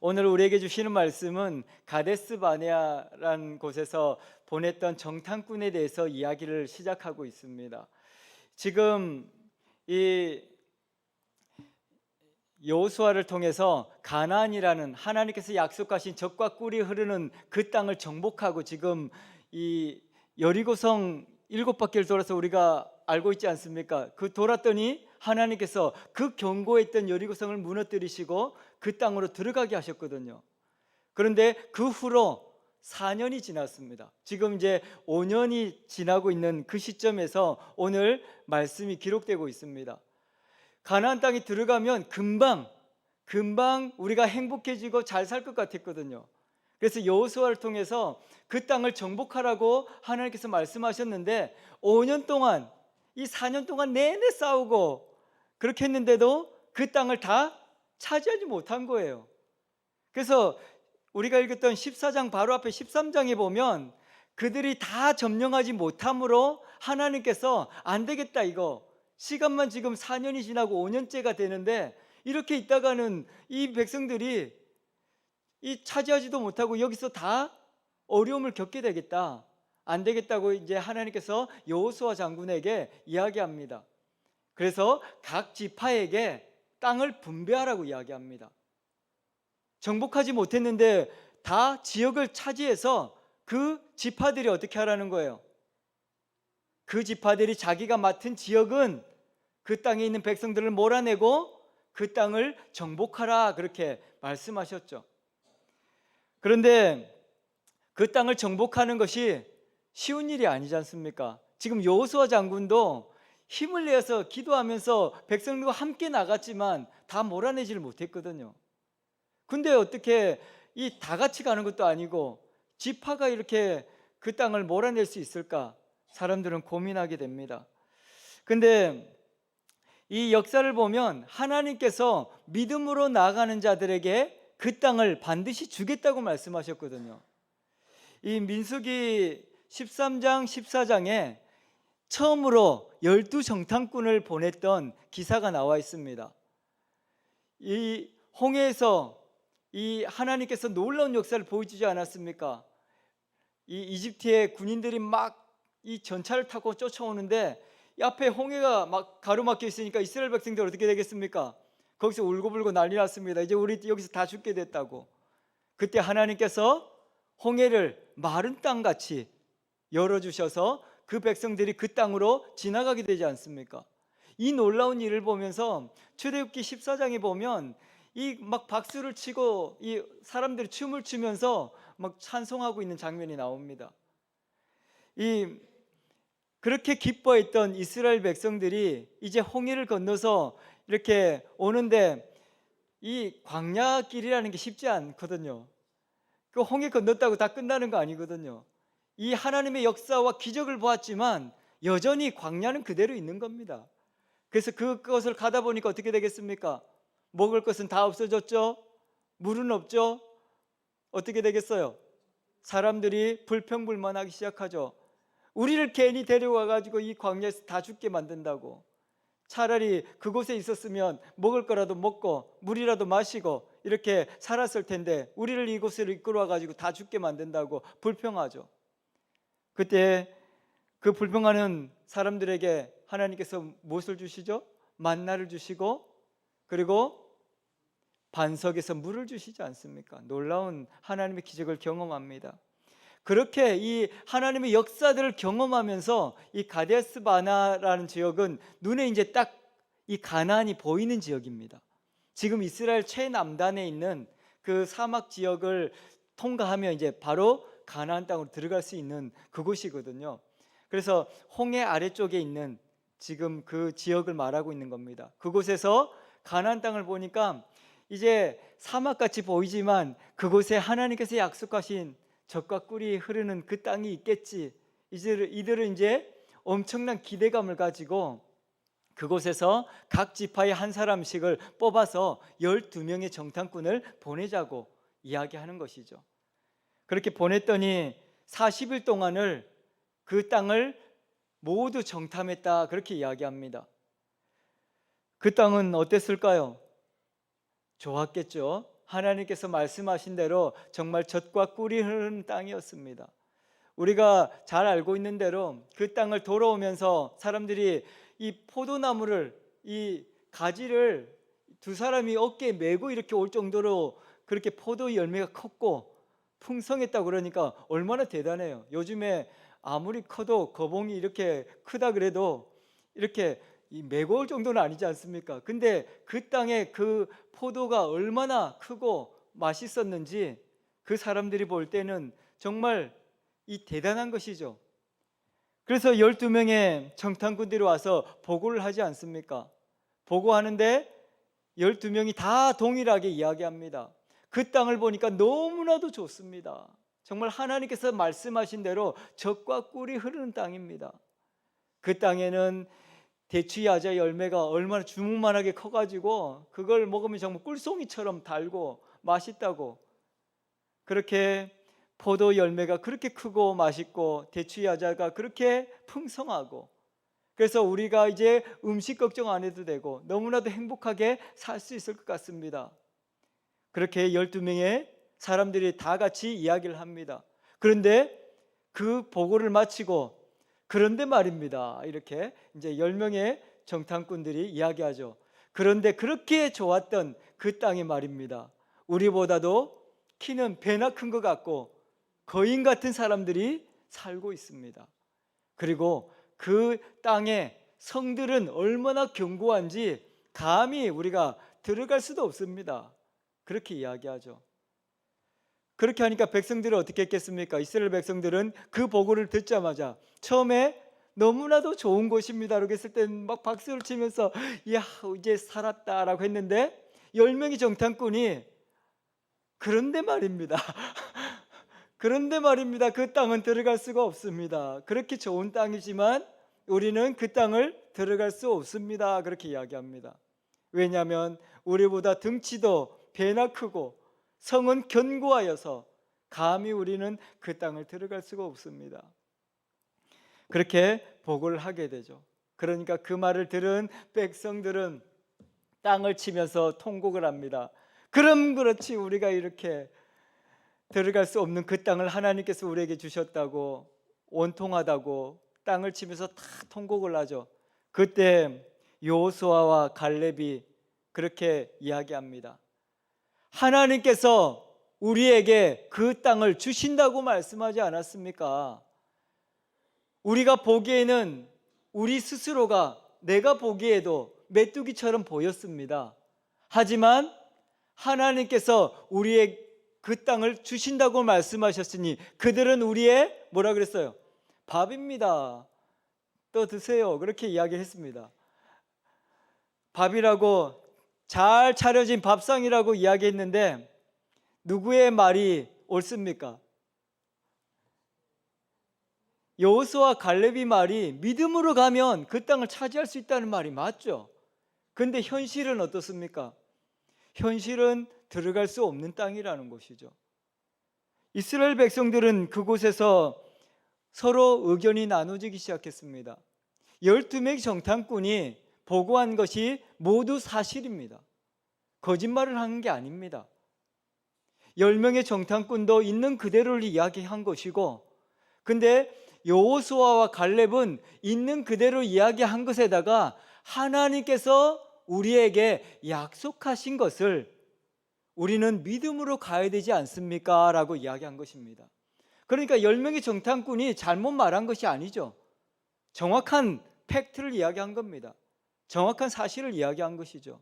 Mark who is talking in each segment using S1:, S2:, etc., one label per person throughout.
S1: 오늘 우리에게 주시는 말씀은 가데스 바네아라는 곳에서 보냈던 정탐꾼에 대해서 이야기를 시작하고 있습니다. 지금 이 여호수아를 통해서 가나안이라는 하나님께서 약속하신 젖과 꿀이 흐르는 그 땅을 정복하고 지금 이 여리고성 7바퀴를 돌아서 우리가 알고 있지 않습니까? 그 돌았더니 하나님께서 그 견고했던 여리고성을 무너뜨리시고 그 땅으로 들어가게 하셨거든요. 그런데 그 후로 4년이 지났습니다. 지금 이제 5년이 지나고 있는 그 시점에서 오늘 말씀이 기록되고 있습니다. 가나안 땅에 들어가면 금방 우리가 행복해지고 잘 살 것 같았거든요. 그래서 여호수아를 통해서 그 땅을 정복하라고 하나님께서 말씀하셨는데 5년 동안, 이 4년 동안 내내 싸우고 그렇게 했는데도 그 땅을 다 차지하지 못한 거예요. 그래서 우리가 읽었던 14장 바로 앞에 13장에 보면 그들이 다 점령하지 못함으로 하나님께서 안 되겠다, 이거 시간만 지금 4년이 지나고 5년째가 되는데 이렇게 있다가는 이 백성들이 이 차지하지도 못하고 여기서 다 어려움을 겪게 되겠다, 안 되겠다고 이제 하나님께서 여호수아 장군에게 이야기합니다. 그래서 각 지파에게 땅을 분배하라고 이야기합니다. 정복하지 못했는데 다 지역을 차지해서 그 지파들이 어떻게 하라는 거예요? 그 지파들이 자기가 맡은 지역은 그 땅에 있는 백성들을 몰아내고 그 땅을 정복하라, 그렇게 말씀하셨죠. 그런데 그 땅을 정복하는 것이 쉬운 일이 아니지 않습니까? 지금 여호수아 장군도 힘을 내서 기도하면서 백성들과 함께 나갔지만 다 몰아내지를 못했거든요. 근데 어떻게 이 다 같이 가는 것도 아니고 지파가 이렇게 그 땅을 몰아낼 수 있을까? 사람들은 고민하게 됩니다. 근데 이 역사를 보면 하나님께서 믿음으로 나아가는 자들에게 그 땅을 반드시 주겠다고 말씀하셨거든요. 이 민수기 13장 14장에 처음으로 12정탐꾼을 보냈던 기사가 나와 있습니다. 이 홍해에서 이 하나님께서 놀라운 역사를 보여주지 않았습니까? 이 이집트의 군인들이 막 이 전차를 타고 쫓아오는데 이 앞에 홍해가 막 가로막혀 있으니까 이스라엘 백성들 어떻게 되겠습니까? 거기서 울고불고 난리 났습니다. 이제 우리 여기서 다 죽게 됐다고. 그때 하나님께서 홍해를 마른 땅같이 열어주셔서 그 백성들이 그 땅으로 지나가게 되지 않습니까? 이 놀라운 일을 보면서 출애굽기 14장에 보면 이 막 박수를 치고 이 사람들이 춤을 추면서 막 찬송하고 있는 장면이 나옵니다. 이 그렇게 기뻐했던 이스라엘 백성들이 이제 홍해를 건너서 이렇게 오는데 이 광야길이라는 게 쉽지 않거든요. 그 홍해 건넜다고 다 끝나는 거 아니거든요. 이 하나님의 역사와 기적을 보았지만 여전히 광야는 그대로 있는 겁니다. 그래서 그것을 가다 보니까 어떻게 되겠습니까? 먹을 것은 다 없어졌죠. 물은 없죠. 어떻게 되겠어요? 사람들이 불평불만하기 시작하죠. 우리를 괜히 데려와 가지고 이 광야에서 다 죽게 만든다고. 차라리 그곳에 있었으면 먹을 거라도 먹고 물이라도 마시고 이렇게 살았을 텐데 우리를 이곳으로 이끌어와 가지고 다 죽게 만든다고 불평하죠. 그때 그 불평하는 사람들에게 하나님께서 무엇을 주시죠? 만나를 주시고 그리고 반석에서 물을 주시지 않습니까? 놀라운 하나님의 기적을 경험합니다. 그렇게 이 하나님의 역사들을 경험하면서 이 가데스 바나라는 지역은 눈에 이제 딱 이 가나안이 보이는 지역입니다. 지금 이스라엘 최남단에 있는 그 사막 지역을 통과하면 이제 바로 가나안 땅으로 들어갈 수 있는 그곳이거든요. 그래서 홍해 아래쪽에 있는 지금 그 지역을 말하고 있는 겁니다. 그곳에서 가나안 땅을 보니까 이제 사막같이 보이지만 그곳에 하나님께서 약속하신 젖과 꿀이 흐르는 그 땅이 있겠지. 이들은 이제 엄청난 기대감을 가지고 그곳에서 각 지파의 한 사람씩을 뽑아서 12명의 정탐꾼을 보내자고 이야기하는 것이죠. 그렇게 보냈더니 40일 동안을 그 땅을 모두 정탐했다, 그렇게 이야기합니다. 그 땅은 어땠을까요? 좋았겠죠. 하나님께서 말씀하신 대로 정말 젖과 꿀이 흐르는 땅이었습니다. 우리가 잘 알고 있는 대로 그 땅을 돌아오면서 사람들이 이 포도나무를, 이 가지를 두 사람이 어깨에 메고 이렇게 올 정도로 그렇게 포도 열매가 컸고 풍성했다고 그러니까 얼마나 대단해요. 요즘에 아무리 커도 거봉이 이렇게 크다 그래도 이렇게 메고 올 정도는 아니지 않습니까? 근데 그 땅에 그 포도가 얼마나 크고 맛있었는지 그 사람들이 볼 때는 정말 이 대단한 것이죠. 그래서 12명의 정탐꾼들이 와서 보고를 하지 않습니까? 보고하는데 12명이 다 동일하게 이야기합니다. 그 땅을 보니까 너무나도 좋습니다. 정말 하나님께서 말씀하신 대로 젖과 꿀이 흐르는 땅입니다. 그 땅에는 대추야자 열매가 얼마나 주먹만하게 커가지고 그걸 먹으면 정말 꿀송이처럼 달고 맛있다고, 그렇게 포도 열매가 그렇게 크고 맛있고 대추야자가 그렇게 풍성하고, 그래서 우리가 이제 음식 걱정 안 해도 되고 너무나도 행복하게 살 수 있을 것 같습니다. 그렇게 12명의 사람들이 다 같이 이야기를 합니다. 그런데 그 보고를 마치고, 그런데 말입니다, 이렇게 이제 10명의 정탐꾼들이 이야기하죠. 그런데 그렇게 좋았던 그 땅이 말입니다, 우리보다도 키는 배나 큰 것 같고 거인 같은 사람들이 살고 있습니다. 그리고 그 땅의 성들은 얼마나 견고한지 감히 우리가 들어갈 수도 없습니다. 그렇게 이야기하죠. 그렇게 하니까 백성들은 어떻게 했겠습니까? 이스라엘 백성들은 그 보고를 듣자마자 처음에 너무나도 좋은 곳입니다 라고 했을 때 막 박수를 치면서 이야 이제 살았다라고 했는데 10명의 정탐꾼이 그런데 말입니다. 그런데 말입니다, 그 땅은 들어갈 수가 없습니다. 그렇게 좋은 땅이지만 우리는 그 땅을 들어갈 수 없습니다, 그렇게 이야기합니다. 왜냐하면 우리보다 등치도 배나 크고 성은 견고하여서 감히 우리는 그 땅을 들어갈 수가 없습니다. 그렇게 보고를 하게 되죠. 그러니까 그 말을 들은 백성들은 땅을 치면서 통곡을 합니다. 그럼 그렇지, 우리가 이렇게 들어갈 수 없는 그 땅을 하나님께서 우리에게 주셨다고, 원통하다고 땅을 치면서 다 통곡을 하죠. 그때 여호수아와 갈렙이 그렇게 이야기합니다. 하나님께서 우리에게 그 땅을 주신다고 말씀하지 않았습니까? 우리가 보기에는 우리 스스로가, 내가 보기에도 메뚜기처럼 보였습니다. 하지만 하나님께서 우리의 그 땅을 주신다고 말씀하셨으니 그들은 우리의 뭐라 그랬어요? 밥입니다. 또 드세요. 그렇게 이야기했습니다. 밥이라고, 잘 차려진 밥상이라고 이야기했는데 누구의 말이 옳습니까? 여호수아 갈렙이 말이 믿음으로 가면 그 땅을 차지할 수 있다는 말이 맞죠. 근데 현실은 어떻습니까? 현실은 들어갈 수 없는 땅이라는 것이죠. 이스라엘 백성들은 그곳에서 서로 의견이 나눠지기 시작했습니다. 12명의 정탐꾼이 보고한 것이 모두 사실입니다. 거짓말을 하는 게 아닙니다. 10명의 정탐꾼도 있는 그대로를 이야기한 것이고, 근데 여호수아와 갈렙은 있는 그대로 이야기한 것에다가 하나님께서 우리에게 약속하신 것을 우리는 믿음으로 가야 되지 않습니까? 라고 이야기한 것입니다. 그러니까 10명의 정탐꾼이 잘못 말한 것이 아니죠. 정확한 팩트를 이야기한 겁니다. 정확한 사실을 이야기한 것이죠.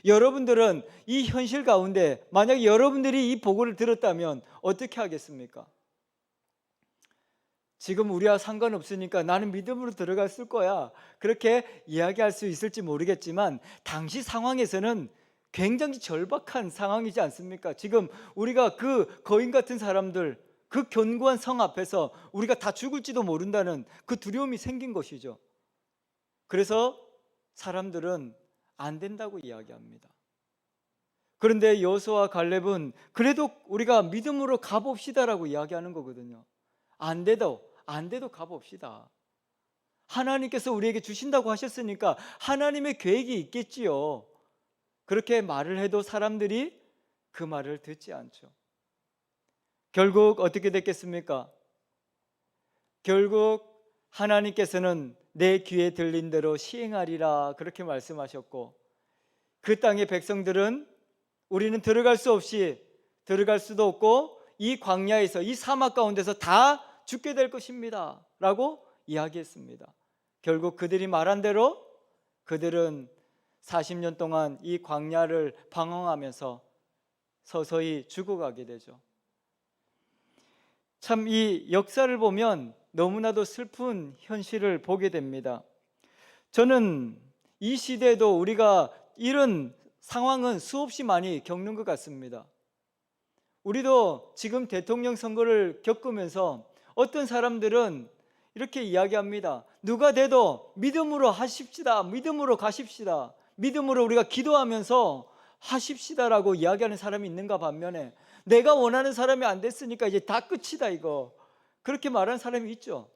S1: 여러분들은 이 현실 가운데 만약 여러분들이 이 보고를 들었다면 어떻게 하겠습니까? 지금 우리와 상관없으니까 나는 믿음으로 들어갔을 거야, 그렇게 이야기할 수 있을지 모르겠지만 당시 상황에서는 굉장히 절박한 상황이지 않습니까? 지금 우리가 그 거인 같은 사람들, 그 견고한 성 앞에서 우리가 다 죽을지도 모른다는 그 두려움이 생긴 것이죠. 그래서 사람들은 안 된다고 이야기합니다. 그런데 여호수아와 갈렙은 그래도 우리가 믿음으로 가봅시다라고 이야기하는 거거든요. 안 돼도 가봅시다. 하나님께서 우리에게 주신다고 하셨으니까 하나님의 계획이 있겠지요. 그렇게 말을 해도 사람들이 그 말을 듣지 않죠. 결국 어떻게 됐겠습니까? 결국 하나님께서는 내 귀에 들린 대로 시행하리라 그렇게 말씀하셨고, 그 땅의 백성들은 우리는 들어갈 수도 없고 이 광야에서, 이 사막 가운데서 다 죽게 될 것입니다 라고 이야기했습니다. 결국 그들이 말한 대로 그들은 40년 동안 이 광야를 방황하면서 서서히 죽어가게 되죠. 참 이 역사를 보면 너무나도 슬픈 현실을 보게 됩니다. 저는 이 시대에도 우리가 이런 상황은 수없이 많이 겪는 것 같습니다. 우리도 지금 대통령 선거를 겪으면서 어떤 사람들은 이렇게 이야기합니다. 누가 돼도 믿음으로 하십시다. 믿음으로 가십시다. 믿음으로 우리가 기도하면서 하십시다라고 이야기하는 사람이 있는가 반면에, 내가 원하는 사람이 안 됐으니까 이제 다 끝이다 이거, 그렇게 말하는 사람이 있죠.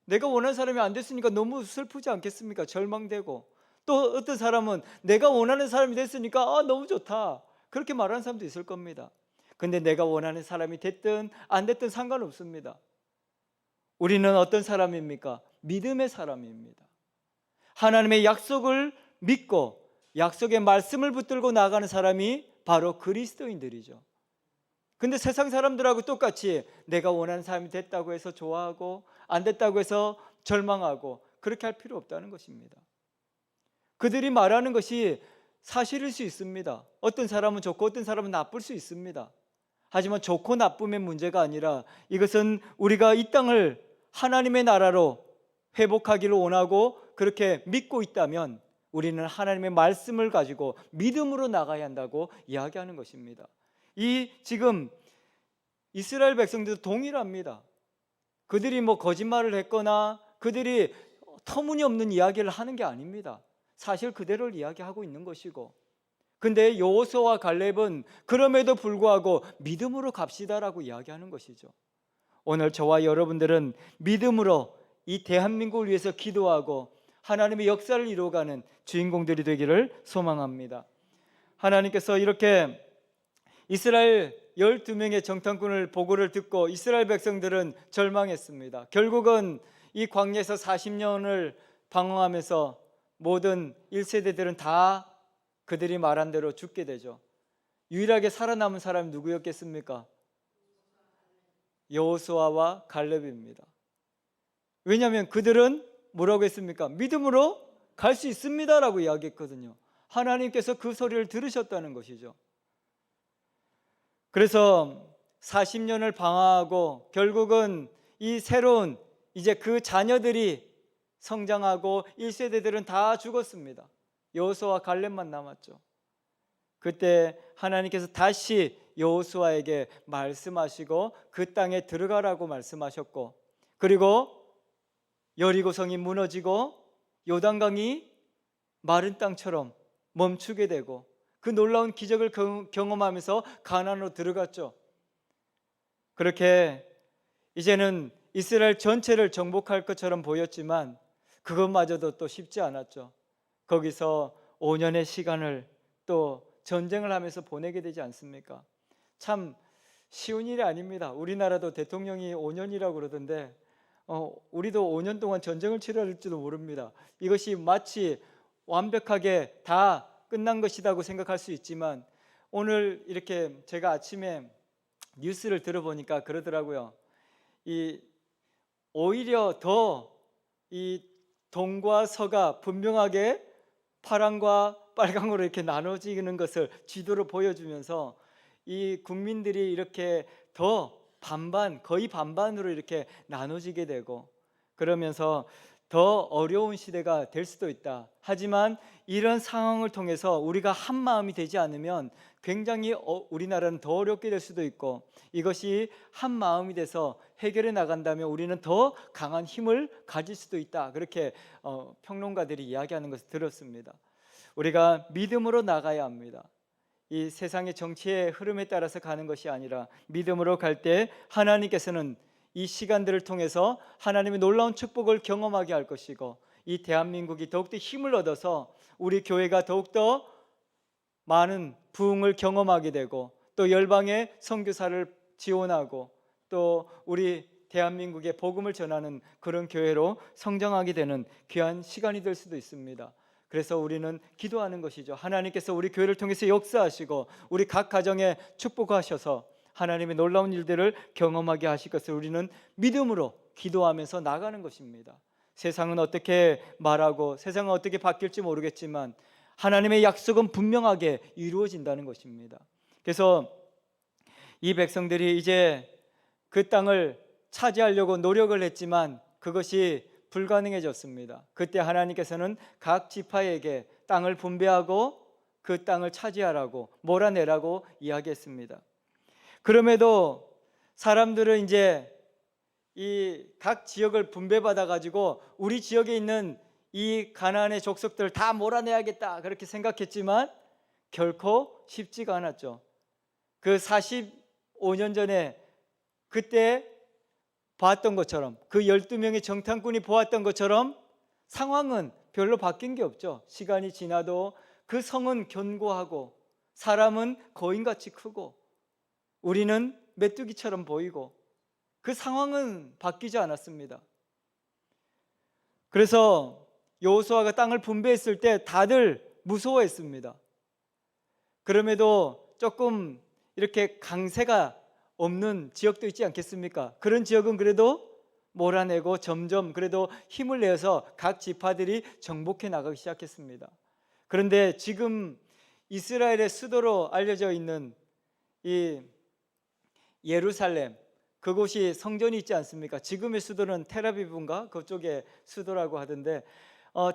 S1: 내가 원하는 사람이 안 됐으니까 너무 슬프지 않겠습니까? 절망되고. 또 어떤 사람은 내가 원하는 사람이 됐으니까 너무 좋다, 그렇게 말하는 사람도 있을 겁니다. 근데 내가 원하는 사람이 됐든 안 됐든 상관없습니다. 우리는 어떤 사람입니까? 믿음의 사람입니다. 하나님의 약속을 믿고 약속의 말씀을 붙들고 나가는 사람이 바로 그리스도인들이죠. 근데 세상 사람들하고 똑같이 내가 원하는 사람이 됐다고 해서 좋아하고 안 됐다고 해서 절망하고 그렇게 할 필요 없다는 것입니다. 그들이 말하는 것이 사실일 수 있습니다. 어떤 사람은 좋고 어떤 사람은 나쁠 수 있습니다. 하지만 좋고 나쁨의 문제가 아니라, 이것은 우리가 이 땅을 하나님의 나라로 회복하기를 원하고 그렇게 믿고 있다면 우리는 하나님의 말씀을 가지고 믿음으로 나가야 한다고 이야기하는 것입니다. 이 지금 이스라엘 백성들도 동일합니다. 그들이 거짓말을 했거나 그들이 터무니없는 이야기를 하는 게 아닙니다. 사실 그대로를 이야기하고 있는 것이고, 근데 여호수아와 갈렙은 그럼에도 불구하고 믿음으로 갑시다라고 이야기하는 것이죠. 오늘 저와 여러분들은 믿음으로 이 대한민국을 위해서 기도하고 하나님의 역사를 이루어가는 주인공들이 되기를 소망합니다. 하나님께서 이렇게 이스라엘 12명의 정탐꾼을 보고를 듣고 이스라엘 백성들은 절망했습니다. 결국은 이 광야에서 40년을 방황하면서 모든 1세대들은 다 그들이 말한 대로 죽게 되죠. 유일하게 살아남은 사람이 누구였겠습니까? 여호수아와 갈렙입니다. 왜냐하면 그들은 뭐라고 했습니까? 믿음으로 갈 수 있습니다 라고 이야기했거든요. 하나님께서 그 소리를 들으셨다는 것이죠. 그래서 40년을 방황하고 결국은 이 새로운 이제 그 자녀들이 성장하고 1세대들은 다 죽었습니다. 여호수아와 갈렙만 남았죠. 그때 하나님께서 다시 여호수아에게 말씀하시고 그 땅에 들어가라고 말씀하셨고, 그리고 여리고성이 무너지고 요단강이 마른 땅처럼 멈추게 되고 그 놀라운 기적을 경험하면서 가나안으로 들어갔죠. 그렇게 이제는 이스라엘 전체를 정복할 것처럼 보였지만 그것마저도 또 쉽지 않았죠. 거기서 5년의 시간을 또 전쟁을 하면서 보내게 되지 않습니까? 참 쉬운 일이 아닙니다. 우리나라도 대통령이 5년이라고 그러던데 우리도 5년 동안 전쟁을 치러할지도 모릅니다. 이것이 마치 완벽하게 다 끝난 것이라고 생각할 수 있지만, 오늘 이렇게 제가 아침에 뉴스를 들어보니까 그러더라고요. 오히려 더 이 동과 서가 분명하게 파랑과 빨강으로 이렇게 나눠지는 것을 지도로 보여주면서 이 국민들이 이렇게 더 거의 반반으로 이렇게 나눠지게 되고, 그러면서 더 어려운 시대가 될 수도 있다. 하지만 이런 상황을 통해서 우리가 한 마음이 되지 않으면 굉장히 우리나라는 더 어렵게 될 수도 있고, 이것이 한 마음이 돼서 해결해 나간다면 우리는 더 강한 힘을 가질 수도 있다. 그렇게 평론가들이 이야기하는 것을 들었습니다. 우리가 믿음으로 나가야 합니다. 이 세상의 정치의 흐름에 따라서 가는 것이 아니라 믿음으로 갈 때 하나님께서는 이 시간들을 통해서 하나님의 놀라운 축복을 경험하게 할 것이고, 이 대한민국이 더욱더 힘을 얻어서 우리 교회가 더욱더 많은 부흥을 경험하게 되고 또 열방의 선교사를 지원하고 또 우리 대한민국에 복음을 전하는 그런 교회로 성장하게 되는 귀한 시간이 될 수도 있습니다. 그래서 우리는 기도하는 것이죠. 하나님께서 우리 교회를 통해서 역사하시고 우리 각 가정에 축복하셔서 하나님의 놀라운 일들을 경험하게 하실 것을 우리는 믿음으로 기도하면서 나가는 것입니다. 세상은 어떻게 말하고 세상은 어떻게 바뀔지 모르겠지만 하나님의 약속은 분명하게 이루어진다는 것입니다. 그래서 이 백성들이 이제 그 땅을 차지하려고 노력을 했지만 그것이 불가능해졌습니다. 그때 하나님께서는 각 지파에게 땅을 분배하고 그 땅을 차지하라고 몰아내라고 이야기했습니다. 그럼에도 사람들은 이제 이 각 지역을 분배받아 가지고 우리 지역에 있는 이 가나안의 족속들을 다 몰아내야겠다 그렇게 생각했지만 결코 쉽지가 않았죠. 그 45년 전에 그때 봤던 것처럼 그 12명의 정탐꾼이 보았던 것처럼 상황은 별로 바뀐 게 없죠. 시간이 지나도 그 성은 견고하고 사람은 거인같이 크고 우리는 메뚜기처럼 보이고 그 상황은 바뀌지 않았습니다. 그래서 여호수아가 땅을 분배했을 때 다들 무서워했습니다. 그럼에도 조금 이렇게 강세가 없는 지역도 있지 않겠습니까? 그런 지역은 그래도 몰아내고 점점 그래도 힘을 내서 각 지파들이 정복해 나가기 시작했습니다. 그런데 지금 이스라엘의 수도로 알려져 있는 이 예루살렘, 그곳이 성전이 있지 않습니까? 지금의 수도는 텔아비브인가 그쪽에 수도라고 하던데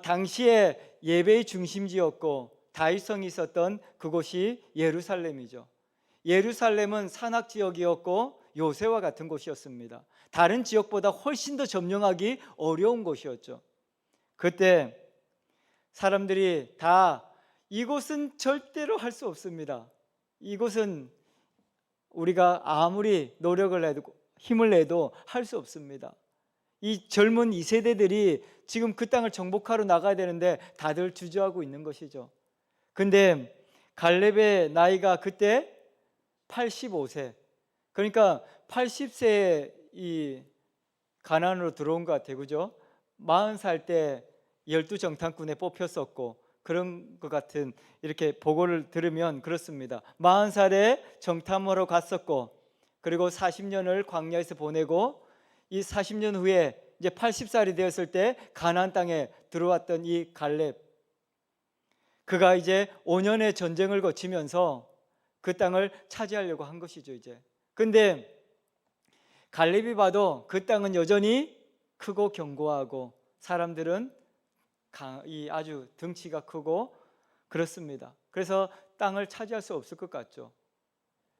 S1: 당시에 예배의 중심지였고 다윗성이 있었던 그곳이 예루살렘이죠. 예루살렘은 산악 지역이었고 요새와 같은 곳이었습니다. 다른 지역보다 훨씬 더 점령하기 어려운 곳이었죠. 그때 사람들이 다 이곳은 절대로 할 수 없습니다. 이곳은 우리가 아무리 노력을 해도 힘을 내도 할 수 없습니다. 이 젊은 2세대들이 지금 그 땅을 정복하러 나가야 되는데 다들 주저하고 있는 것이죠. 근데 갈렙의 나이가 그때 85세, 그러니까 80세에 이 가나안으로 들어온 것 같아요. 그죠? 40살 때 12정탐꾼에 뽑혔었고 그런 것 같은 이렇게 보고를 들으면 그렇습니다. 40살에 정탐하러 갔었고 그리고 40년을 광야에서 보내고 이 40년 후에 이제 80살이 되었을 때 가나안 땅에 들어왔던 이 갈렙, 그가 이제 5년의 전쟁을 거치면서 그 땅을 차지하려고 한 것이죠. 이제 근데 갈렙이 봐도 그 땅은 여전히 크고 견고하고 사람들은 아주 덩치가 크고 그렇습니다. 그래서 땅을 차지할 수 없을 것 같죠.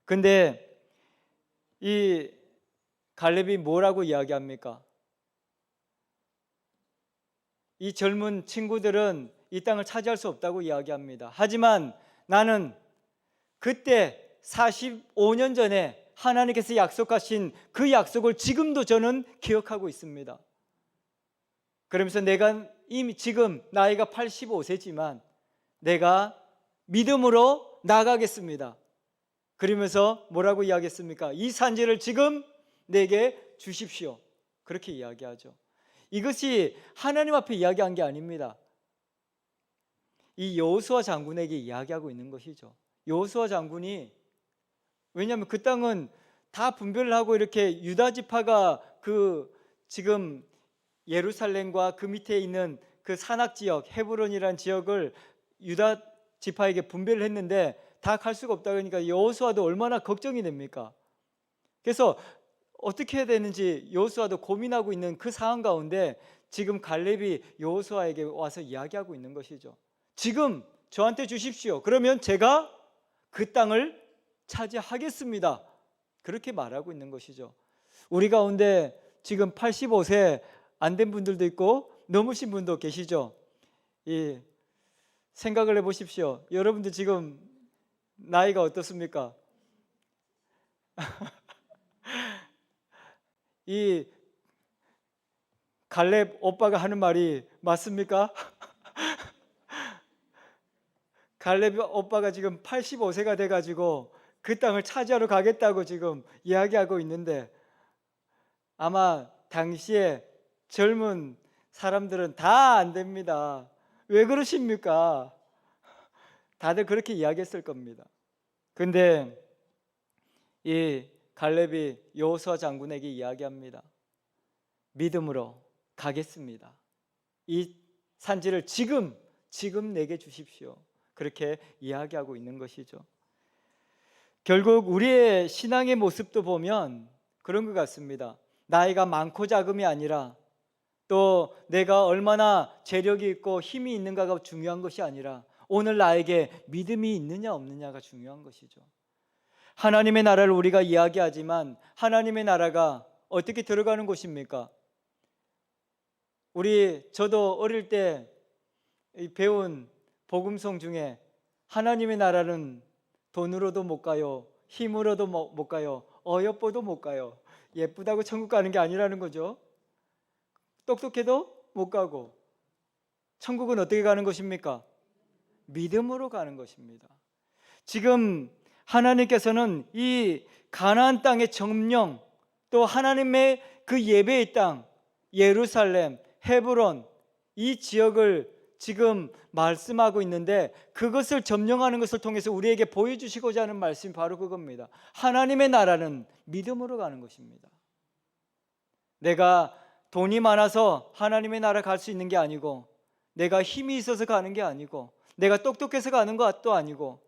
S1: 근데 이 갈렙이 뭐라고 이야기합니까? 이 젊은 친구들은 이 땅을 차지할 수 없다고 이야기합니다. 하지만 나는 그때 45년 전에 하나님께서 약속하신 그 약속을 지금도 저는 기억하고 있습니다. 그러면서 내가 이미 지금 나이가 85세지만 내가 믿음으로 나가겠습니다. 그러면서 뭐라고 이야기했습니까? 이 산지를 지금 내게 주십시오. 그렇게 이야기하죠. 이것이 하나님 앞에 이야기한 게 아닙니다. 이 여호수아 장군에게 이야기하고 있는 것이죠. 여호수아 장군이, 왜냐하면 그 땅은 다 분별을 하고 이렇게 유다 지파가 그 지금 예루살렘과 그 밑에 있는 그 산악 지역 헤브론이라는 지역을 유다 지파에게 분배를 했는데 다 갈 수가 없다 그러니까 여호수아도 얼마나 걱정이 됩니까? 그래서 어떻게 해야 되는지 여호수아도 고민하고 있는 그 상황 가운데 지금 갈렙이 여호수아에게 와서 이야기하고 있는 것이죠. 지금 저한테 주십시오. 그러면 제가 그 땅을 차지하겠습니다. 그렇게 말하고 있는 것이죠. 우리 가운데 지금 85세 안 된 분들도 있고 넘으신 분도 계시죠. 이 생각을 해보십시오. 여러분들 지금 나이가 어떻습니까? 이 갈렙 오빠가 하는 말이 맞습니까? 갈렙 오빠가 지금 85세가 돼가지고 그 땅을 차지하러 가겠다고 지금 이야기하고 있는데, 아마 당시에 젊은 사람들은 다 안 됩니다. 왜 그러십니까? 다들 그렇게 이야기했을 겁니다. 근데 이 갈렙이 여호수아 장군에게 이야기합니다. 믿음으로 가겠습니다. 이 산지를 지금 내게 주십시오. 그렇게 이야기하고 있는 것이죠. 결국 우리의 신앙의 모습도 보면 그런 것 같습니다. 나이가 많고 작음이 아니라, 또 내가 얼마나 재력이 있고 힘이 있는가가 중요한 것이 아니라, 오늘 나에게 믿음이 있느냐 없느냐가 중요한 것이죠. 하나님의 나라를 우리가 이야기하지만 하나님의 나라가 어떻게 들어가는 곳입니까? 저도 어릴 때 배운 복음성 중에 하나님의 나라는 돈으로도 못 가요, 힘으로도 못 가요, 어여뻐도 못 가요. 예쁘다고 천국 가는 게 아니라는 거죠. 똑똑해도 못 가고, 천국은 어떻게 가는 것입니까? 믿음으로 가는 것입니다. 지금 하나님께서는 이 가나안 땅의 정령, 또 하나님의 그 예배의 땅 예루살렘, 헤브론, 이 지역을 지금 말씀하고 있는데, 그것을 점령하는 것을 통해서 우리에게 보여주시고자 하는 말씀이 바로 그겁니다. 하나님의 나라는 믿음으로 가는 것입니다. 내가 돈이 많아서 하나님의 나라 갈 수 있는 게 아니고, 내가 힘이 있어서 가는 게 아니고, 내가 똑똑해서 가는 것도 아니고,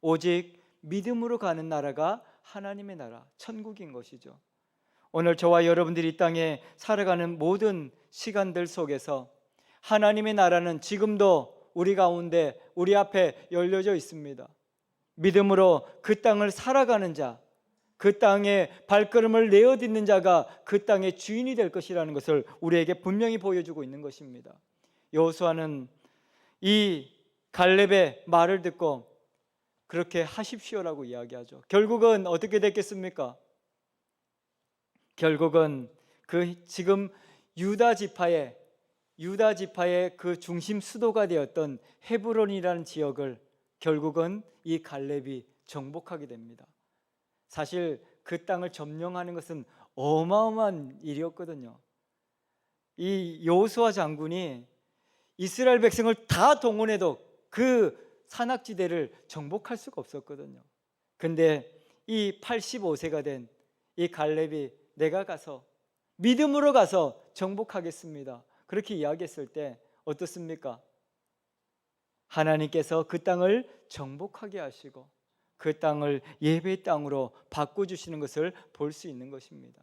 S1: 오직 믿음으로 가는 나라가 하나님의 나라, 천국인 것이죠. 오늘 저와 여러분들이 이 땅에 살아가는 모든 시간들 속에서 하나님의 나라는 지금도 우리 가운데, 우리 앞에 열려져 있습니다. 믿음으로 그 땅을 살아가는 자, 그 땅에 발걸음을 내어딛는 자가 그 땅의 주인이 될 것이라는 것을 우리에게 분명히 보여주고 있는 것입니다. 여호수아는 이 갈렙의 말을 듣고 그렇게 하십시오라고 이야기하죠. 결국은 어떻게 됐겠습니까? 결국은 그 지금 유다 지파의 그 중심 수도가 되었던 헤브론이라는 지역을 결국은 이 갈렙이 정복하게 됩니다. 사실 그 땅을 점령하는 것은 어마어마한 일이었거든요. 이 여호수아 장군이 이스라엘 백성을 다 동원해도 그 산악지대를 정복할 수가 없었거든요. 근데 이 85세가 된 이 갈렙이 내가 가서 믿음으로 가서 정복하겠습니다, 그렇게 이야기했을 때 어떻습니까? 하나님께서 그 땅을 정복하게 하시고 그 땅을 예배의 땅으로 바꿔주시는 것을 볼 수 있는 것입니다.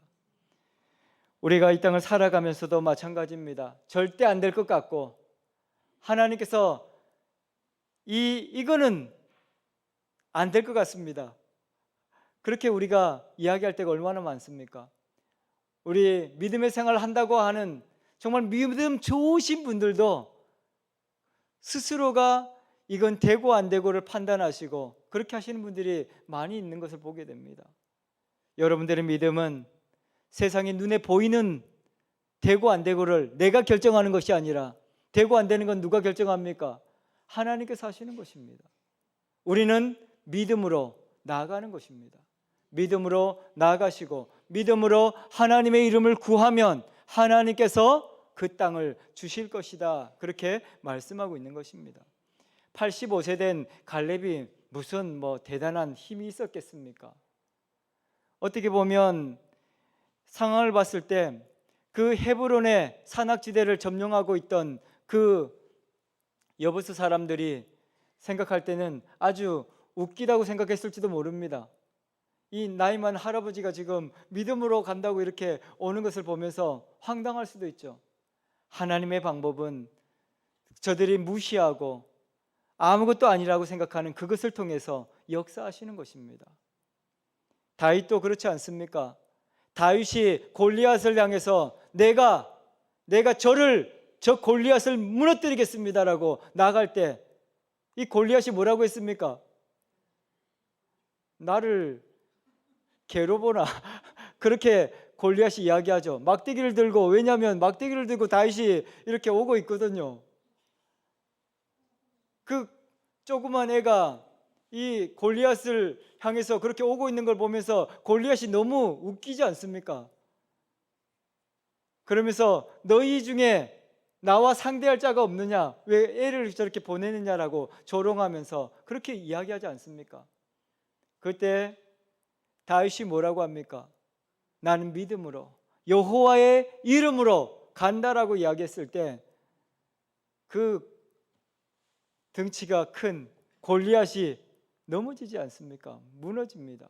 S1: 우리가 이 땅을 살아가면서도 마찬가지입니다. 절대 안 될 것 같고, 하나님께서 이거는 안 될 것 같습니다, 그렇게 우리가 이야기할 때가 얼마나 많습니까? 우리 믿음의 생활을 한다고 하는 정말 믿음 좋으신 분들도 스스로가 이건 되고 안 되고를 판단하시고 그렇게 하시는 분들이 많이 있는 것을 보게 됩니다. 여러분들의 믿음은 세상에 눈에 보이는 되고 안 되고를 내가 결정하는 것이 아니라, 되고 안 되는 건 누가 결정합니까? 하나님께서 하시는 것입니다. 우리는 믿음으로 나아가는 것입니다. 믿음으로 나아가시고 믿음으로 하나님의 이름을 구하면 하나님께서 그 땅을 주실 것이다, 그렇게 말씀하고 있는 것입니다. 85세 된 갈렙이 무슨 대단한 힘이 있었겠습니까? 어떻게 보면 상황을 봤을 때 그 헤브론의 산악지대를 점령하고 있던 그 여부스 사람들이 생각할 때는 아주 웃기다고 생각했을지도 모릅니다. 이 나이 많은 할아버지가 지금 믿음으로 간다고 이렇게 오는 것을 보면서 황당할 수도 있죠. 하나님의 방법은 저들이 무시하고 아무것도 아니라고 생각하는 그것을 통해서 역사하시는 것입니다. 다윗도 그렇지 않습니까? 다윗이 골리앗을 향해서 내가 저 골리앗을 무너뜨리겠습니다라고 나갈 때 이 골리앗이 뭐라고 했습니까? 나를 개로 보나 그렇게 골리앗이 이야기하죠. 막대기를 들고, 왜냐하면 막대기를 들고 다윗이 이렇게 오고 있거든요. 그 조그만 애가 이 골리앗을 향해서 그렇게 오고 있는 걸 보면서 골리앗이 너무 웃기지 않습니까? 그러면서 너희 중에 나와 상대할 자가 없느냐? 왜 애를 저렇게 보내느냐라고 조롱하면서 그렇게 이야기하지 않습니까? 그때 다윗이 뭐라고 합니까? 나는 믿음으로 여호와의 이름으로 간다라고 이야기했을 때 그 덩치가 큰 골리앗이 넘어지지 않습니까? 무너집니다.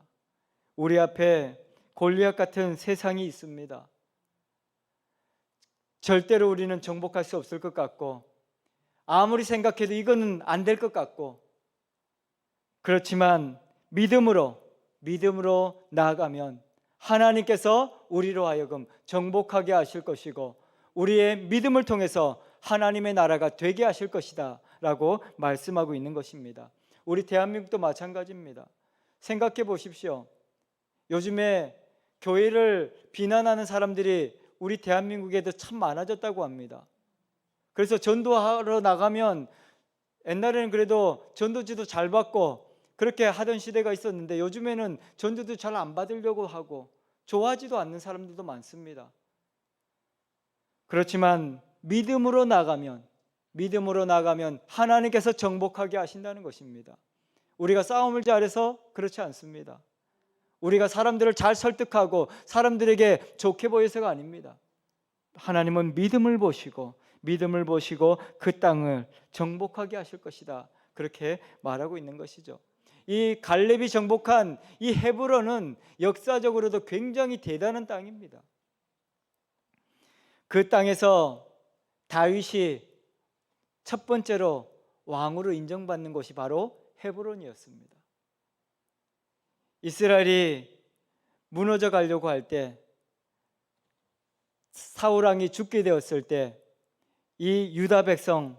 S1: 우리 앞에 골리앗 같은 세상이 있습니다. 절대로 우리는 정복할 수 없을 것 같고 아무리 생각해도 이거는 안 될 것 같고 그렇지만 믿음으로 나아가면 하나님께서 우리로 하여금 정복하게 하실 것이고 우리의 믿음을 통해서 하나님의 나라가 되게 하실 것이다 라고 말씀하고 있는 것입니다. 우리 대한민국도 마찬가지입니다. 생각해 보십시오. 요즘에 교회를 비난하는 사람들이 우리 대한민국에도 참 많아졌다고 합니다. 그래서 전도하러 나가면 옛날에는 그래도 전도지도 잘 받고 그렇게 하던 시대가 있었는데 요즘에는 전도도 잘 안 받으려고 하고 좋아하지도 않는 사람들도 많습니다. 그렇지만 믿음으로 나가면 하나님께서 정복하게 하신다는 것입니다. 우리가 싸움을 잘해서 그렇지 않습니다. 우리가 사람들을 잘 설득하고 사람들에게 좋게 보여서가 아닙니다. 하나님은 믿음을 보시고 그 땅을 정복하게 하실 것이다. 그렇게 말하고 있는 것이죠. 이 갈렙이 정복한 이 헤브론은 역사적으로도 굉장히 대단한 땅입니다. 그 땅에서 다윗이 첫 번째로 왕으로 인정받는 곳이 바로 헤브론이었습니다. 이스라엘이 무너져 가려고 할 때 사울 왕이 죽게 되었을 때 이 유다 백성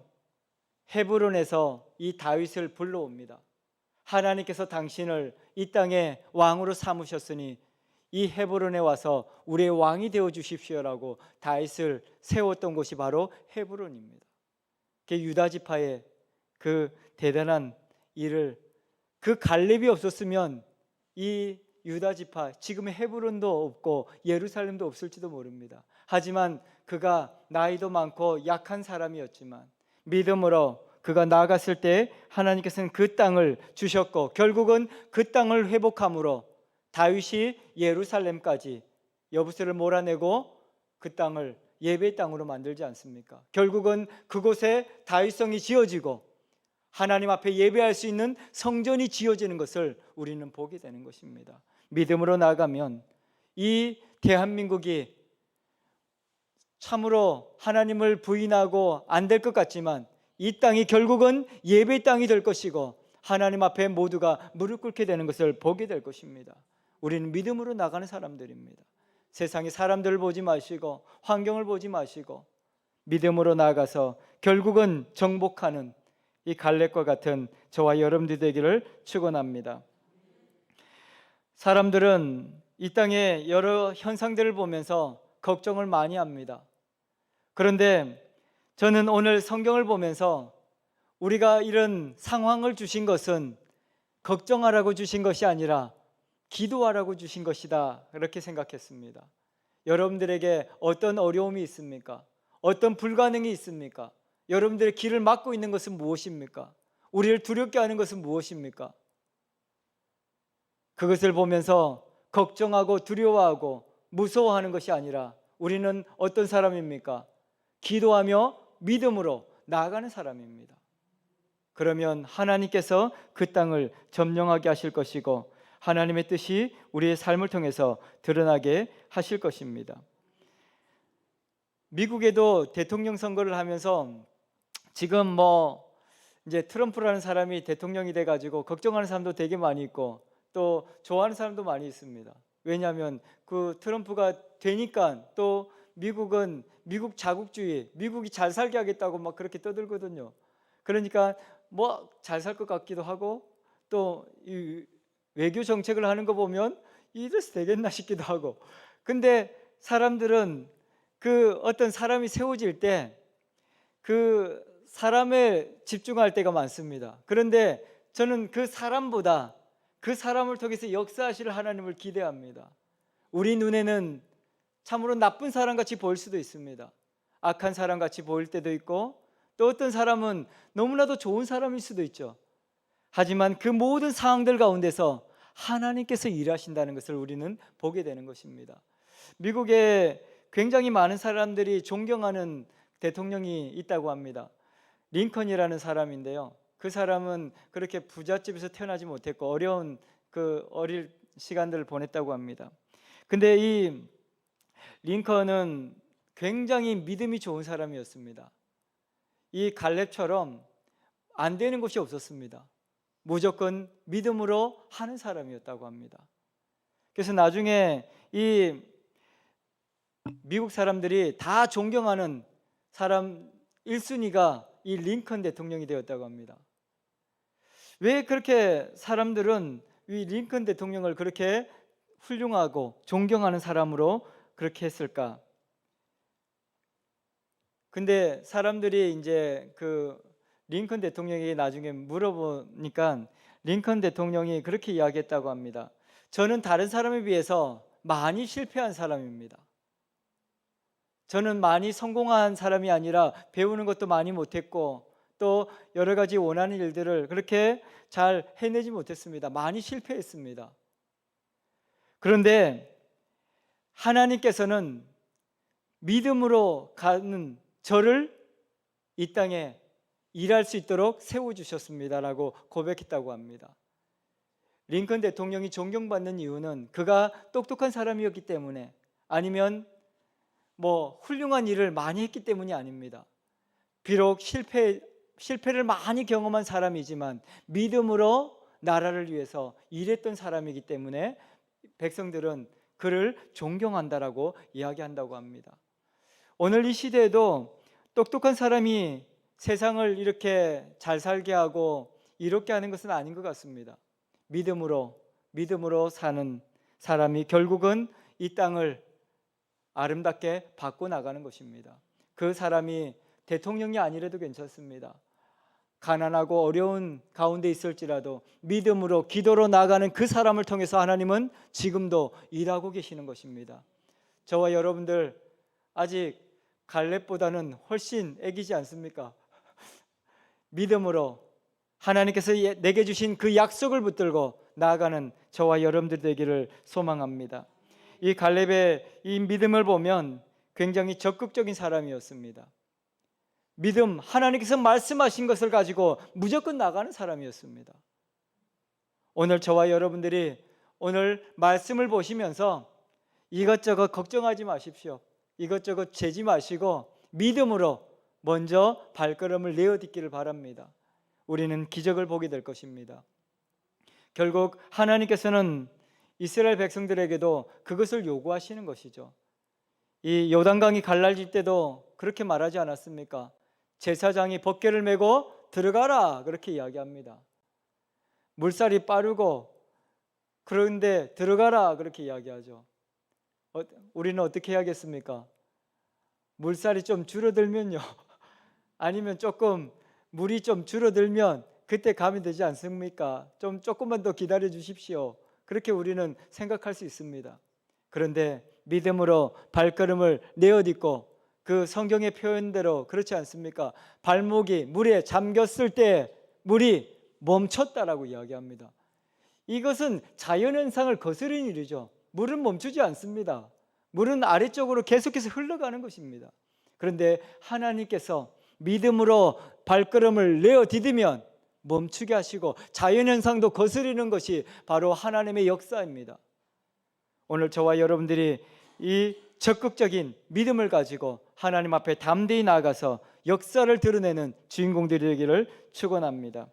S1: 헤브론에서 이 다윗을 불러옵니다. 하나님께서 당신을 이 땅에 왕으로 삼으셨으니 이 헤브론에 와서 우리의 왕이 되어 주십시오라고 다윗을 세웠던 곳이 바로 헤브론입니다. 그 유다 지파의 그 대단한 일을 그 갈렙이 없었으면 이 유다 지파 지금의 헤브론도 없고 예루살렘도 없을지도 모릅니다. 하지만 그가 나이도 많고 약한 사람이었지만 믿음으로 그가 나아갔을 때 하나님께서는 그 땅을 주셨고 결국은 그 땅을 회복함으로 다윗이 예루살렘까지 여부세를 몰아내고 그 땅을 예배의 땅으로 만들지 않습니까? 결국은 그곳에 다윗성이 지어지고 하나님 앞에 예배할 수 있는 성전이 지어지는 것을 우리는 보게 되는 것입니다. 믿음으로 나아가면 이 대한민국이 참으로 하나님을 부인하고 안 될 것 같지만 이 땅이 결국은 예배의 땅이 될 것이고 하나님 앞에 모두가 무릎 꿇게 되는 것을 보게 될 것입니다. 우리는 믿음으로 나가는 사람들입니다. 세상의 사람들을 보지 마시고 환경을 보지 마시고 믿음으로 나아가서 결국은 정복하는 이 갈렙과 같은 저와 여러분들 되기를 축원합니다. 사람들은 이 땅의 여러 현상들을 보면서 걱정을 많이 합니다. 그런데 저는 오늘 성경을 보면서 우리가 이런 상황을 주신 것은 걱정하라고 주신 것이 아니라 기도하라고 주신 것이다 그렇게 생각했습니다. 여러분들에게 어떤 어려움이 있습니까? 어떤 불가능이 있습니까? 여러분들의 길을 막고 있는 것은 무엇입니까? 우리를 두렵게 하는 것은 무엇입니까? 그것을 보면서 걱정하고 두려워하고 무서워하는 것이 아니라 우리는 어떤 사람입니까? 기도하며 믿음으로 나아가는 사람입니다. 그러면 하나님께서 그 땅을 점령하게 하실 것이고 하나님의 뜻이 우리의 삶을 통해서 드러나게 하실 것입니다. 미국에도 대통령 선거를 하면서 지금 이제 트럼프라는 사람이 대통령이 돼 가지고 걱정하는 사람도 되게 많이 있고 또 좋아하는 사람도 많이 있습니다. 왜냐하면 그 트럼프가 되니까 또 미국은 미국 자국주의, 미국이 잘 살게 하겠다고 막 그렇게 떠들거든요. 그러니까 잘 살 것 같기도 하고 또 이 외교 정책을 하는 거 보면 이래서 되겠나 싶기도 하고. 근데 사람들은 그 어떤 사람이 세워질 때 그 사람에 집중할 때가 많습니다. 그런데 저는 그 사람보다 그 사람을 통해서 역사하실 하나님을 기대합니다. 우리 눈에는 참으로 나쁜 사람같이 보일 수도 있습니다. 악한 사람같이 보일 때도 있고, 또 어떤 사람은 너무나도 좋은 사람일 수도 있죠. 하지만 그 모든 상황들 가운데서 하나님께서 일하신다는 것을 우리는 보게 되는 것입니다. 미국에 굉장히 많은 사람들이 존경하는 대통령이 있다고 합니다. 링컨이라는 사람인데요. 그 사람은 그렇게 부잣집에서 태어나지 못했고 어려운 어릴 시간들을 보냈다고 합니다. 근데 이 링컨은 굉장히 믿음이 좋은 사람이었습니다. 이 갈렙처럼 안 되는 것이 없었습니다. 무조건 믿음으로 하는 사람이었다고 합니다. 그래서 나중에 이 미국 사람들이 다 존경하는 사람 1순위가 이 링컨 대통령이 되었다고 합니다. 왜 그렇게 사람들은 이 링컨 대통령을 그렇게 훌륭하고 존경하는 사람으로 그렇게 했을까? 근데 사람들이 이제 그 링컨 대통령이 나중에 물어보니까 링컨 대통령이 그렇게 이야기했다고 합니다. 저는 다른 사람에 비해서 많이 실패한 사람입니다. 저는 많이 성공한 사람이 아니라 배우는 것도 많이 못했고 또 여러 가지 원하는 일들을 그렇게 잘 해내지 못했습니다. 많이 실패했습니다. 그런데 하나님께서는 믿음으로 가는 저를 이 땅에 일할 수 있도록 세워주셨습니다라고 고백했다고 합니다. 링컨 대통령이 존경받는 이유는 그가 똑똑한 사람이었기 때문에, 아니면 훌륭한 일을 많이 했기 때문이 아닙니다. 비록 실패를 많이 경험한 사람이지만 믿음으로 나라를 위해서 일했던 사람이기 때문에 백성들은 그를 존경한다라고 이야기한다고 합니다. 오늘 이 시대에도 똑똑한 사람이 세상을 이렇게 잘 살게 하고 이롭게 하는 것은 아닌 것 같습니다. 믿음으로 사는 사람이 결국은 이 땅을 아름답게 바꿔 나가는 것입니다. 그 사람이 대통령이 아니라도 괜찮습니다. 가난하고 어려운 가운데 있을지라도 믿음으로 기도로 나가는 그 사람을 통해서 하나님은 지금도 일하고 계시는 것입니다. 저와 여러분들 아직 갈렙보다는 훨씬 애기지 않습니까? 믿음으로 하나님께서 내게 주신 그 약속을 붙들고 나아가는 저와 여러분들 되기를 소망합니다. 이 갈렙의 이 믿음을 보면 굉장히 적극적인 사람이었습니다. 믿음, 하나님께서 말씀하신 것을 가지고 무조건 나가는 사람이었습니다. 오늘 저와 여러분들이 오늘 말씀을 보시면서 이것저것 걱정하지 마십시오. 이것저것 재지 마시고 믿음으로 먼저 발걸음을 내어딛기를 바랍니다. 우리는 기적을 보게 될 것입니다. 결국 하나님께서는 이스라엘 백성들에게도 그것을 요구하시는 것이죠. 이 요단강이 갈라질 때도 그렇게 말하지 않았습니까? 제사장이 법궤를 메고 들어가라 그렇게 이야기합니다. 물살이 빠르고 그런데 들어가라 그렇게 이야기하죠. 우리는 어떻게 해야겠습니까? 물살이 좀 줄어들면요, 아니면 조금 물이 좀 줄어들면 그때 가면 되지 않습니까? 조금만 더 기다려 주십시오. 그렇게 우리는 생각할 수 있습니다. 그런데 믿음으로 발걸음을 내어딛고 그 성경의 표현대로 그렇지 않습니까? 발목이 물에 잠겼을 때 물이 멈췄다라고 이야기합니다. 이것은 자연현상을 거스르는 일이죠. 물은 멈추지 않습니다. 물은 아래쪽으로 계속해서 흘러가는 것입니다. 그런데 하나님께서 믿음으로 발걸음을 내어 디디면 멈추게 하시고 자연현상도 거스르는 것이 바로 하나님의 역사입니다. 오늘 저와 여러분들이 이 적극적인 믿음을 가지고 하나님 앞에 담대히 나아가서 역사를 드러내는 주인공들이 되기를 축원합니다.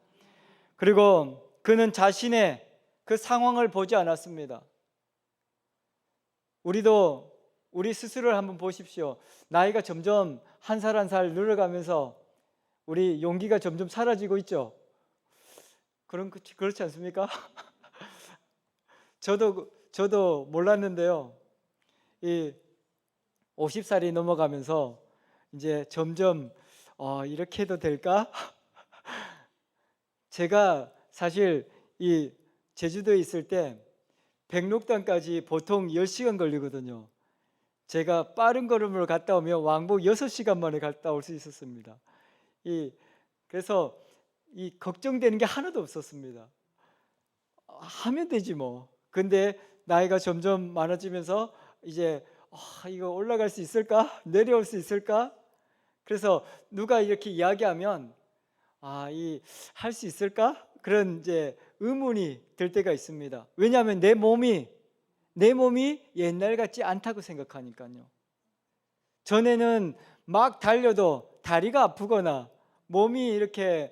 S1: 그리고 그는 자신의 그 상황을 보지 않았습니다. 우리 스스로를 한번 보십시오. 나이가 점점 한 살 한 살 늘어가면서 우리 용기가 점점 사라지고 있죠. 그렇지 않습니까? 저도 몰랐는데요. 이 50살이 넘어가면서 이제 점점 이렇게 해도 될까? 제가 사실 이 제주도에 있을 때 백록당까지 보통 10시간 걸리거든요. 제가 빠른 걸음으로 갔다 오면 왕복 6시간 만에 갔다 올 수 있었습니다. 그래서 걱정되는 게 하나도 없었습니다. 하면 되지 뭐. 근데 나이가 점점 많아지면서 이제 이거 올라갈 수 있을까? 내려올 수 있을까? 그래서 누가 이렇게 이야기하면 할 수 있을까? 그런 이제 의문이 들 때가 있습니다. 왜냐하면 내 몸이 옛날 같지 않다고 생각하니까요. 전에는 막 달려도 다리가 아프거나 몸이 이렇게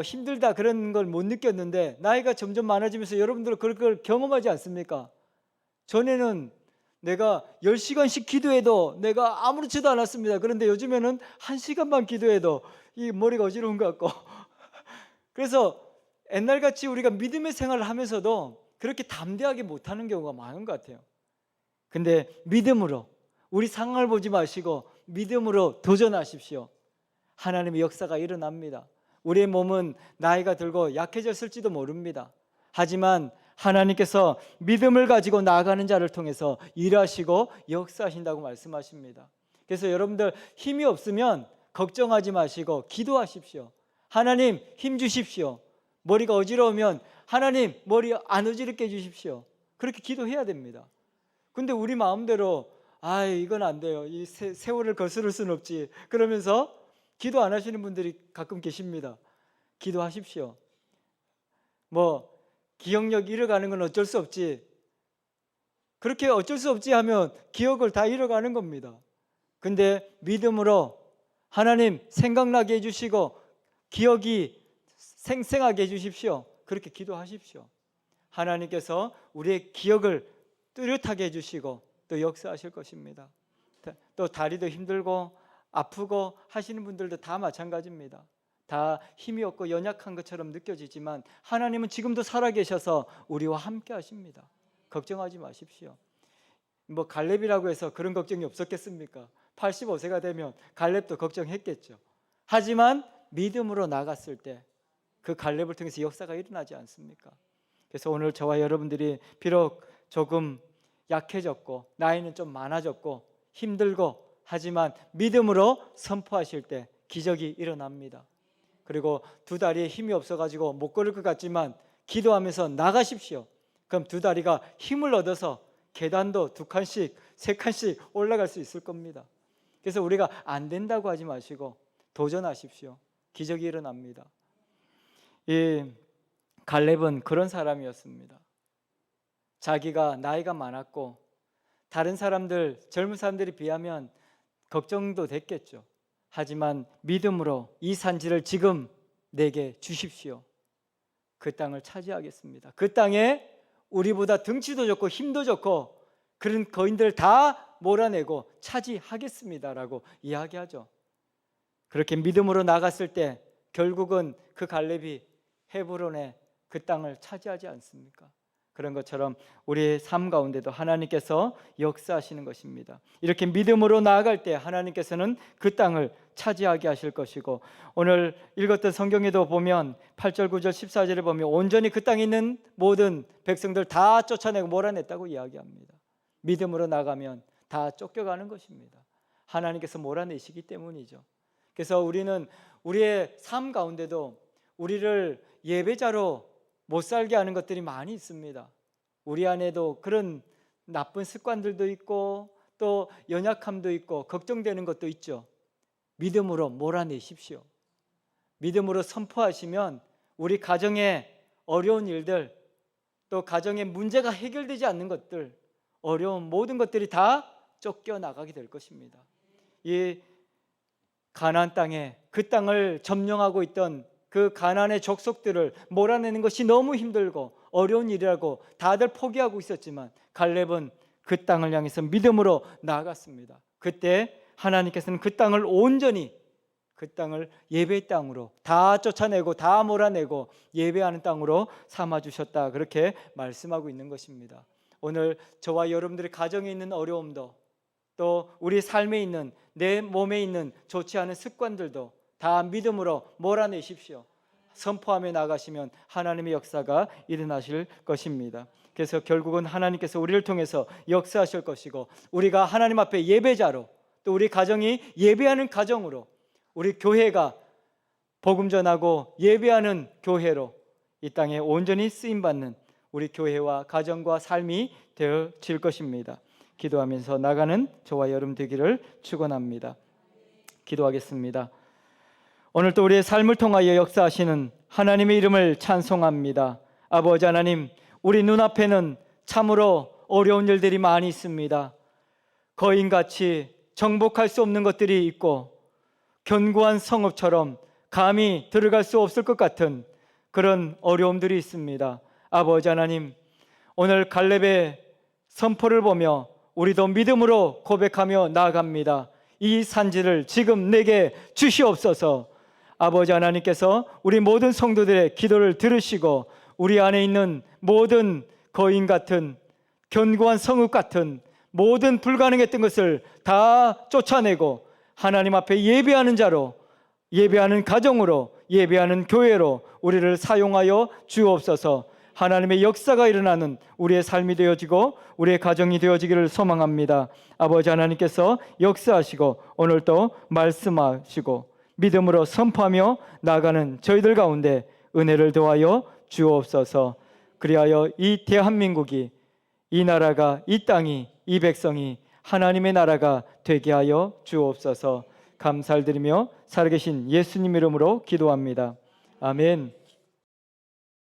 S1: 힘들다 그런 걸 못 느꼈는데 나이가 점점 많아지면서 여러분들 그걸 경험하지 않습니까? 전에는 내가 10시간씩 기도해도 내가 아무렇지도 않았습니다. 그런데 요즘에는 1시간만 기도해도 이 머리가 어지러운 것 같고 그래서 옛날같이 우리가 믿음의 생활을 하면서도 그렇게 담대하게 못하는 경우가 많은 것 같아요. 근데 믿음으로 우리 상황을 보지 마시고 믿음으로 도전하십시오. 하나님의 역사가 일어납니다. 우리의 몸은 나이가 들고 약해졌을지도 모릅니다. 하지만 하나님께서 믿음을 가지고 나아가는 자를 통해서 일하시고 역사하신다고 말씀하십니다. 그래서 여러분들 힘이 없으면 걱정하지 마시고 기도하십시오. 하나님 힘 주십시오. 머리가 어지러우면 하나님 머리 안 어지럽게 해주십시오. 그렇게 기도해야 됩니다. 근데 우리 마음대로 이건 안 돼요. 이 세월을 거스를 수는 없지. 그러면서 기도 안 하시는 분들이 가끔 계십니다. 기도하십시오. 기억력 잃어가는 건 어쩔 수 없지. 그렇게 어쩔 수 없지 하면 기억을 다 잃어가는 겁니다. 근데 믿음으로 하나님 생각나게 해주시고 기억이 생생하게 해주십시오. 그렇게 기도하십시오. 하나님께서 우리의 기억을 뚜렷하게 해주시고 또 역사하실 것입니다. 또 다리도 힘들고 아프고 하시는 분들도 다 마찬가지입니다. 다 힘이 없고 연약한 것처럼 느껴지지만 하나님은 지금도 살아계셔서 우리와 함께 하십니다. 걱정하지 마십시오. 갈렙이라고 해서 그런 걱정이 없었겠습니까? 85세가 되면 갈렙도 걱정했겠죠. 하지만 믿음으로 나갔을 때 그 갈렙을 통해서 역사가 일어나지 않습니까? 그래서 오늘 저와 여러분들이 비록 조금 약해졌고 나이는 좀 많아졌고 힘들고 하지만 믿음으로 선포하실 때 기적이 일어납니다. 그리고 두 다리에 힘이 없어가지고 못 걸을 것 같지만 기도하면서 나가십시오. 그럼 두 다리가 힘을 얻어서 계단도 2칸씩 3칸씩 올라갈 수 있을 겁니다. 그래서 우리가 안 된다고 하지 마시고 도전하십시오. 기적이 일어납니다. 이 갈렙은 그런 사람이었습니다. 자기가 나이가 많았고 다른 사람들, 젊은 사람들에 비하면 걱정도 됐겠죠. 하지만 믿음으로 이 산지를 지금 내게 주십시오. 그 땅을 차지하겠습니다. 그 땅에 우리보다 등치도 좋고 힘도 좋고 그런 거인들을 다 몰아내고 차지하겠습니다라고 이야기하죠. 그렇게 믿음으로 나갔을 때 결국은 그 갈렙이 헤브론의 그 땅을 차지하지 않습니까? 그런 것처럼 우리의 삶 가운데도 하나님께서 역사하시는 것입니다. 이렇게 믿음으로 나아갈 때 하나님께서는 그 땅을 차지하게 하실 것이고 오늘 읽었던 성경에도 보면 8절, 9절, 14절에 보면 온전히 그 땅에 있는 모든 백성들 다 쫓아내고 몰아냈다고 이야기합니다. 믿음으로 나가면 다 쫓겨가는 것입니다. 하나님께서 몰아내시기 때문이죠. 그래서 우리는 우리의 삶 가운데도 우리를 예배자로 못 살게 하는 것들이 많이 있습니다. 우리 안에도 그런 나쁜 습관들도 있고 또 연약함도 있고 걱정되는 것도 있죠. 믿음으로 몰아내십시오. 믿음으로 선포하시면 우리 가정의 어려운 일들 또 가정의 문제가 해결되지 않는 것들 어려운 모든 것들이 다 쫓겨나가게 될 것입니다. 이 가나안 땅에 그 땅을 점령하고 있던 그 가나안의 족속들을 몰아내는 것이 너무 힘들고 어려운 일이라고 다들 포기하고 있었지만 갈렙은 그 땅을 향해서 믿음으로 나아갔습니다. 그때 하나님께서는 그 땅을 온전히 그 땅을 예배의 땅으로 다 쫓아내고 다 몰아내고 예배하는 땅으로 삼아주셨다 그렇게 말씀하고 있는 것입니다. 오늘 저와 여러분들의 가정에 있는 어려움도 또 우리 삶에 있는, 내 몸에 있는 좋지 않은 습관들도 다 믿음으로 몰아내십시오. 선포하며 나가시면 하나님의 역사가 일어나실 것입니다. 그래서 결국은 하나님께서 우리를 통해서 역사하실 것이고, 우리가 하나님 앞에 예배자로, 또 우리 가정이 예배하는 가정으로, 우리 교회가 복음 전하고 예배하는 교회로 이 땅에 온전히 쓰임받는 우리 교회와 가정과 삶이 되어질 것입니다. 기도하면서 나가는 저와 여러분 되기를 축원합니다. 기도하겠습니다. 오늘 또 우리의 삶을 통하여 역사하시는 하나님의 이름을 찬송합니다. 아버지 하나님, 우리 눈앞에는 참으로 어려운 일들이 많이 있습니다. 거인같이 정복할 수 없는 것들이 있고, 견고한 성읍처럼 감히 들어갈 수 없을 것 같은 그런 어려움들이 있습니다. 아버지 하나님, 오늘 갈렙의 선포를 보며 우리도 믿음으로 고백하며 나아갑니다. 이 산지를 지금 내게 주시옵소서. 아버지 하나님께서 우리 모든 성도들의 기도를 들으시고, 우리 안에 있는 모든 거인 같은, 견고한 성읍 같은 모든 불가능했던 것을 다 쫓아내고 하나님 앞에 예배하는 자로, 예배하는 가정으로, 예배하는 교회로 우리를 사용하여 주옵소서. 하나님의 역사가 일어나는 우리의 삶이 되어지고 우리의 가정이 되어지기를 소망합니다. 아버지 하나님께서 역사하시고 오늘도 말씀하시고 믿음으로 선포하며 나가는 저희들 가운데 은혜를 더하여 주옵소서. 그리하여 이 대한민국이, 이 나라가, 이 땅이, 이 백성이 하나님의 나라가 되게 하여 주옵소서. 감사를 드리며 살아계신 예수님 이름으로 기도합니다. 아멘.